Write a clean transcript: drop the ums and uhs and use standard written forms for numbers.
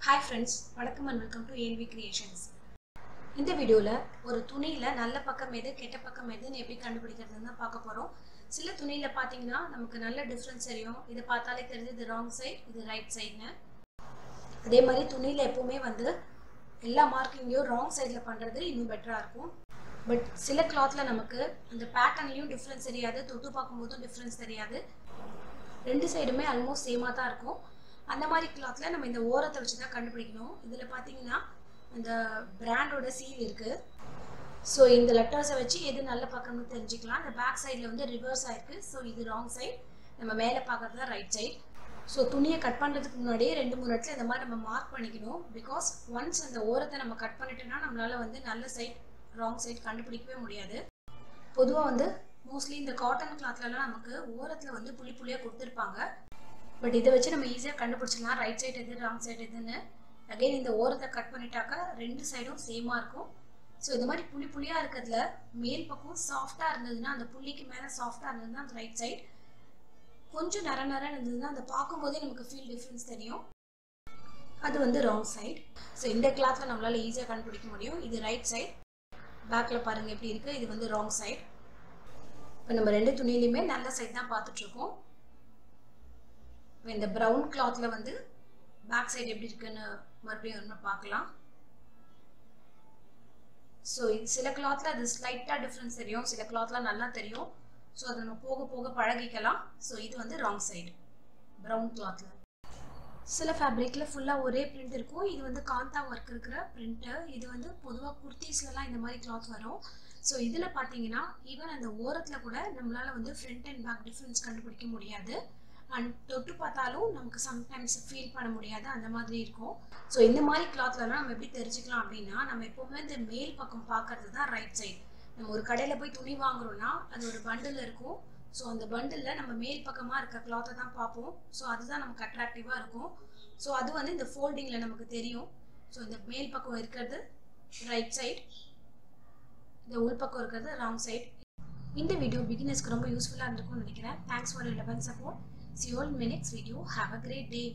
Hi friends, வணக்கம் and welcome to ALV Creations. இந்த வீடியோல ஒரு துணியில நல்ல பக்கம் எது கெட்ட பக்கம் எதுன்னு எப்படி கண்டுபிடிக்கிறதுன்னு தான் பார்க்க போறோம். சில துணியில பாத்தீங்கன்னா நமக்கு நல்ல டிஃபரன்ஸ் தெரியும். இத பார்த்தாலே தெரியுது இது ராங் சைடு, இது ரைட் சைடுன்னு. அதே மாதிரி துணியில எப்பவுமே எல்லா மார்க்கிங்கையும் ராங் சைடுல பண்றது இன்னும் பெட்டரா இருக்கும். பட் சில கிளாத்ல நமக்கு அந்த பேட்டர்ன்லயும் டிஃபரன்ஸ் தெரியாது, தொட்டு பார்க்கும்போதும் டிஃபரன்ஸ் தெரியாது. ரெண்டு சைடுமே ஆல்மோஸ்ட் சேமா தான் இருக்கும். அந்த மாதிரி கிளாத்ல நம்ம இந்த ஓரத்தை வச்சு தான் கண்டுபிடிக்கணும். இதுல பாத்தீங்கன்னா அந்த பிராண்டோட சீல் இருக்கு. ஸோ இந்த லெட்டர்ஸை வச்சு எது நல்ல பக்கம்னு தெரிஞ்சுக்கலாம். அந்த பேக் சைடில் ரிவர்ஸ் ஆயிருக்கு. ஸோ இது ராங் சைடு, நம்ம மேலே பார்க்கறது தான் ரைட் சைடு. ஸோ துணியை கட் பண்ணுறதுக்கு முன்னாடியே 2-3 இடத்துல இந்த மாதிரி நம்ம மார்க் பண்ணிக்கணும். பிகாஸ் ஒன்ஸ் அந்த ஓரத்தை நம்ம கட் பண்ணிட்டோம்னா நம்மளால நல்ல சைடு ராங் சைடு கண்டுபிடிக்கவே முடியாது. பொதுவாக மோஸ்ட்லி இந்த காட்டன் கிளாத்லலாம் நமக்கு ஓரத்தில் புள்ளி புள்ளியாக கொடுத்துருப்பாங்க. பட் இதை வச்சு நம்ம ஈஸியாக கண்டுபிடிச்சிடலாம் ரைட் சைடு எது ராங் சைடு எதுன்னு. அகைன் இந்த ஓரத்தை கட் பண்ணிட்டாக்கா ரெண்டு சைடும் சேமாக இருக்கும். ஸோ இந்த மாதிரி புள்ளி புள்ளியாக இருக்கிறதுல மேல் பக்கம் சாஃப்டாக இருந்ததுன்னா, அந்த புள்ளிக்கு மேலே சாஃப்டாக இருந்ததுன்னா அந்த ரைட் சைடு, கொஞ்சம் நர இருந்ததுன்னா அந்த பார்க்கும்போதே நமக்கு ஃபீல் டிஃப்ரென்ஸ் தெரியும், அது ராங் சைடு. ஸோ இந்த கிளாத்தில் நம்மளால் ஈஸியாக கண்டுபிடிக்க முடியும். இது ரைட் சைடு, பேக்கில் பாருங்கள் எப்படி இருக்குது, இது ராங் சைடு. இப்போ நம்ம ரெண்டு துணியிலையுமே நல்ல சைடு தான் பார்த்துட்ருக்கோம். இந்த ப்ரௌன் கிளாத்ல பேக் சைடு எப்படி இருக்குன்னு மறுபடியும் பார்க்கலாம். ஸோ இது சில கிளாத்ல அது ஸ்லைட்டாக டிஃப்ரென்ஸ் தெரியும், சில கிளாத்ல நல்லா தெரியும். ஸோ அதை நம்ம போக போக பழகிக்கலாம். ஸோ இது ராங் சைடு ப்ரௌன் கிளாத்ல. சில ஃபேப்ரிக்ல ஃபுல்லாக ஒரே பிரிண்ட் இருக்கும். இது காந்தா ஒர்க் இருக்கிற பிரிண்ட்டு. இது பொதுவாக குர்த்திஸ்லாம் இந்த மாதிரி கிளாத் வரும். ஸோ இதில் பார்த்தீங்கன்னா ஈவன் அந்த ஓரத்தில் கூட நம்மளால ஃப்ரண்ட் அண்ட் பேக் டிஃப்ரென்ஸ் கண்டுபிடிக்க முடியாது. அண்ட் தொட்டு பார்த்தாலும் நமக்கு சம்டைம்ஸ் ஃபீல் பண்ண முடியாது, அந்த மாதிரி இருக்கும். ஸோ இந்த மாதிரி கிளாத்லலாம் நம்ம எப்படி தெரிஞ்சுக்கலாம் அப்படின்னா, நம்ம எப்போவுமே இந்த மேல் பக்கம் பார்க்கறது தான் ரைட் சைடு. நம்ம ஒரு கடையில் போய் துணி வாங்குறோம்னா அது ஒரு பண்டில் இருக்கும். ஸோ அந்த பண்டிலில் நம்ம மேல் பக்கமாக இருக்க கிளாத்தை தான் பார்ப்போம். ஸோ அதுதான் நமக்கு அட்ராக்டிவாக இருக்கும். ஸோ அது இந்த ஃபோல்டிங்கில் நமக்கு தெரியும். ஸோ இந்த மேல் பக்கம் இருக்கிறது ரைட் சைடு, இந்த உள் பக்கம் இருக்கிறது ராங் சைடு. இந்த வீடியோ பிகினர்ஸ்க்கு ரொம்ப யூஸ்ஃபுல்லாக இருந்திருக்கும்னு நினைக்கிறேன். Thanks for your love and support. See you all in my next video. Have a great day.